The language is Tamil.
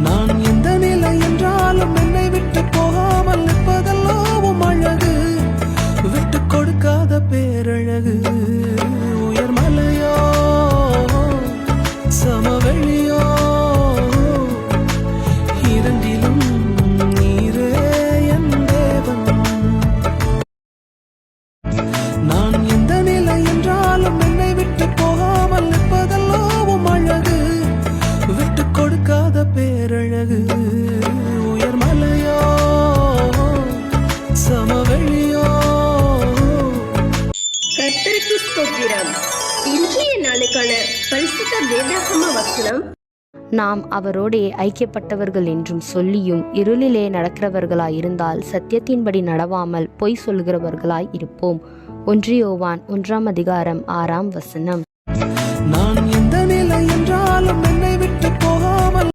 நான் எந்த நிலை என்றாலும் என்னை விட்டு போகாமல் நிற்பதெல்லாம் அழகு, விட்டு கொடுக்காத பேரழகு. உயர் மலையோ சமவெளியோ இரண்டிலும் நீரே என் தேவன். நான் எந்த நிலை என்றாலும் என்னை விட்டு போகாமல் நிற்பதெல்லாம் அழகு, விட்டு கொடுக்காத பேரழகு. உயர் மலையோ சமவெளியோ. கர்த்தருக்கு ஸ்தோத்திரம். இன்றைய நாளுக்கான பரிசுத்த வேதாகம வசனம், நாம் அவரோடே ஐக்கியப்பட்டவர்கள் என்றும் சொல்லியும் இருளிலே நடக்கிறவர்களாயிருந்தால் சத்தியத்தின்படி நடவாமல் பொய் சொல்கிறவர்களாய் இருப்போம். 1 யோவான் 1 அதிகாரம் 6 வசனம்.